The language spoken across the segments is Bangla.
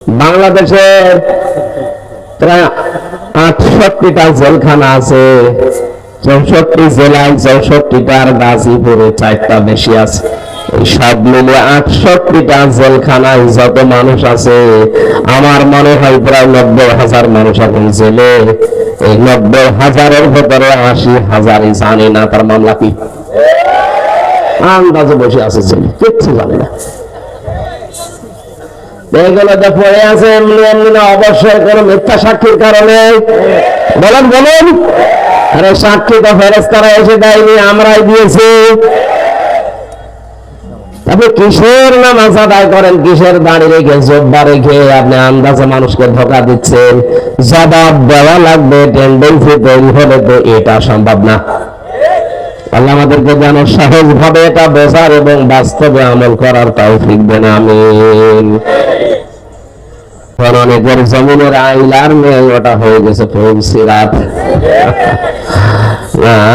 বাংলাদেশের প্রায় 68টা জেলখানা আছে। 64 জেলায় 64টার, গাজীপুরে 4টা বেশি আছে। সব মিলে 68টা জেলখানায় যত মানুষ আছে, আমার মনে হয় প্রায় 90,000 মানুষ এখন জেলে। এই 90,000-এর ভেতরে 80,000 জানে না তার মামলা কি, আন্দাজে বসে আছে জেলে, কিচ্ছু জানে না। এগুলোতে পড়ে আছে এমনি এমনি না, অবশ্যই কোন মিথ্যা সাক্ষীর কারণে। বলেন বলেন, আরে সাক্ষী তো ফেরেশতারা এসে দেয়নি, আমরাই দিয়েছি। আপনি কিসের নামাজ আদায় করেন, কিসের দাড়ি রেখে জব্বা রেখে আপনি আন্দাজে মানুষকে ধোঁকা দিচ্ছেন? জবাব দেওয়া লাগবে, টেন্ডেন্সি তৈরি হলে তো এটা সম্ভব না। আল্লাহ আমাদেরকে যেন সহজ ভাবে এটা বোঝার এবং বাস্তবে আমল করার তৌফিক দেন, আমিন। অনেকের জমিনের আইলার মেয়ে ওটা হয়ে গেছে ফৌসিরাত।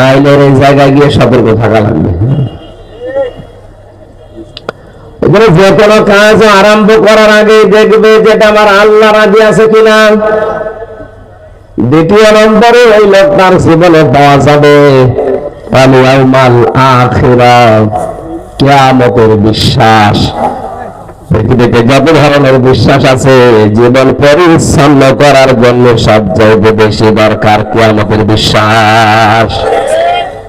আইলের এই জায়গায় গিয়ে সতর্ক থাকা লাগবে। যে কোনো কাজ আরম্ভ করার আগে দেখবে যেটা আমার আল্লাহ রাজি আছে কিনা। দ্বিতীয় নম্বরে ওই লোকটার জীবনে পাওয়া যাবে কিয়ামতের বিশ্বাস। পৃথিবীতে যত ধরনের বিশ্বাস আছে, জীবন পরিচ্ছন্ন করার জন্য সবচেয়ে বেশি দরকার কিয়ামতের বিশ্বাস।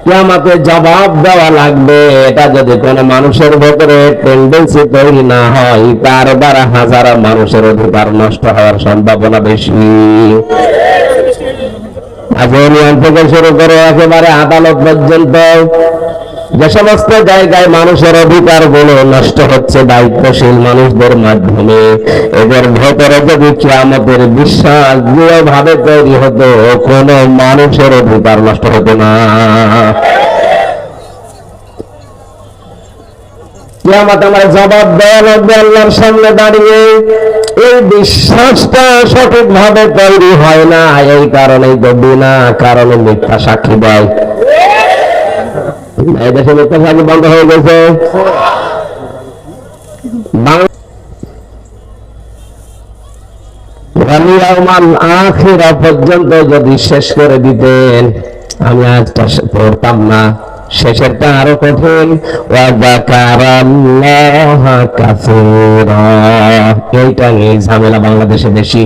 কিয়ামতে জবাব দেওয়া লাগবে। এটা যদি কোনো মানুষের ভেতরে টেন্ডেন্সি তৈরি না হয়, তার দ্বারা হাজারো মানুষের অধিকার নষ্ট হওয়ার সম্ভাবনা বেশি। আজনিয়ান থেকে শুরু করে একেবারে আদালত পর্যন্ত যে সমস্ত জায়গায় মানুষের অধিকার গুলো নষ্ট হচ্ছে দায়িত্বশীল মানুষদের মাধ্যমে, এদের ভেতরে যদি কিয়ামতের বিশ্বাস দৃঢ়ভাবে তৈরি হতো, কোন মানুষের অধিকার নষ্ট হতো না। কিয়ামত আমার জবাব দেওয়া লাগবে আল্লাহর সামনে দাঁড়িয়ে। এই বিশ্বাসটা সঠিকভাবে তৈরি হয় না, এই কারণেই তো বিনা কারণে মিথ্যা সাক্ষী দেয়। এই দেশে মিথ্যা সাক্ষী বন্ধ হয়ে গেছে। আখিরা পর্যন্ত যদি শেষ করে দিতেন, আমি আজটা পড়তাম না। শেষেরটা আরো কঠিন, এইটা নিয়ে ঝামেলা বাংলাদেশে বেশি।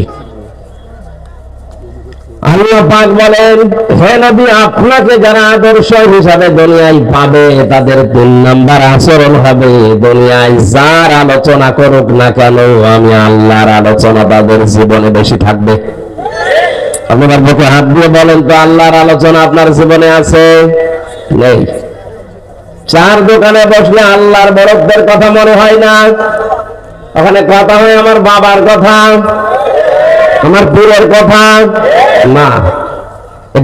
আল্লাহ পাক বলেন, হে নবী, আপনাকে যারা আদর্শ হিসাবে দুনিয়ায় পাবে, তাদের 3 নাম্বার আচরণ হবে, দুনিয়ায় যার আলোচনা করুক না কেন, আমি আল্লাহর আলোচনা তাদের জীবনে বেশি থাকবে। আপনার বুকে হাত দিয়ে বলেন তো, আল্লাহর আলোচনা আপনার জীবনে আছে? নেই। চার দোকানে বসলে আল্লাহর বড়দের কথা মনে হয় না, ওখানে কথা হয় আমার বাবার কথা, আমার পীরের কথা না।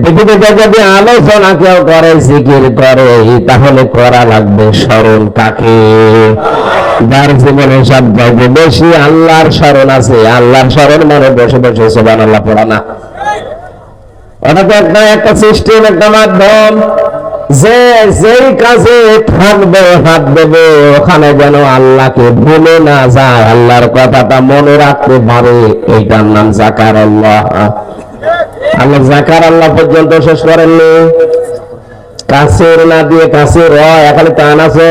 পৃথিবীতে যদি আলোচনা কেউ করে, জিকির করে, তাহলে করা লাগবে স্মরণ কাকে? যার জীবনে সবচেয়ে বেশি আল্লাহর স্মরণ আছে। আল্লাহর স্মরণ মানে বসে বসে সুবহানাল্লাহ পড়া না। ওটা তো একটা সিস্টেম, একটা মাধ্যম। যে যেই কাজে থাকবে, হাত দেবে, ওখানে যেন আল্লাহকে ভুলে না যায়, আল্লাহর কথাটা মনে রাখতে পারে। এইটার নাম যাকার আল্লাহ। আল্লাহ যাকার আল্লাহ পর্যন্ত শেষ করেননি। কাছের না দিয়ে কাছের এখানে টান আছে।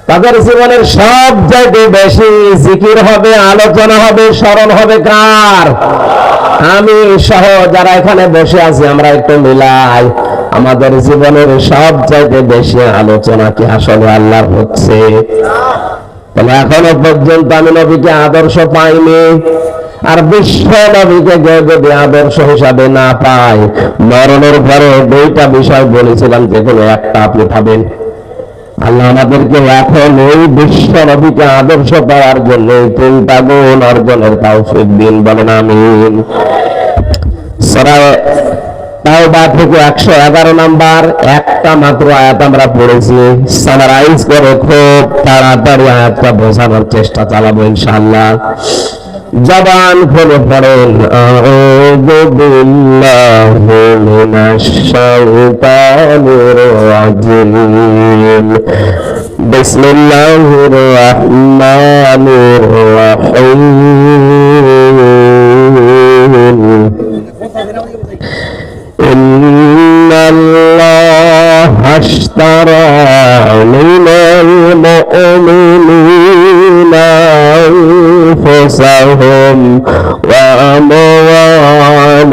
তাদের জীবনের সব জায়গায় বেশি জিকির হবে, আলোচনা হবে, স্মরণ হবে কার? আমি সহ যারা এখানে বসে আছি, আমরা একটু মিলাই। আমাদের জীবনের সব জায়গায় বেশি আলোচনা কি আসলে আল্লাহর হচ্ছে? তাহলে এখনো পর্যন্ত আমি নবীকে আদর্শ পাইনি। আর বিশ্ব নবীকে যদি আদর্শ হিসাবে না পাই, মরণের পরে 2টা বিষয় বলেছিলাম, যে কোনো একটা আপনি পাবেন। আল্লাহ আমাদেরকে এখন এই বিশ্ব নবীকে আদর্শ পাওয়ার জন্য 3টা গুণ অর্জনের তৌফিক দিন, বলেন আমিন। সূরা তাওবা থেকে 111 নাম্বার একটা মাত্র আয়াত আমরা পড়েছি। সামারাইজ করে খুব তাড়াতাড়ি আয়াতটা বোঝানোর চেষ্টা চালাবো ইনশাআল্লাহ। জবান খুলে পড়েন, আউযু বিল্লাহি মিনাশ শাইতানির রাজিম, বিসমিল্লাহির রহমানির রহিম ইন্নাল্লাহা আশতারা মিনাল মুমিনিনা আনফুসাহুম ওয়া আমওয়ালাহুম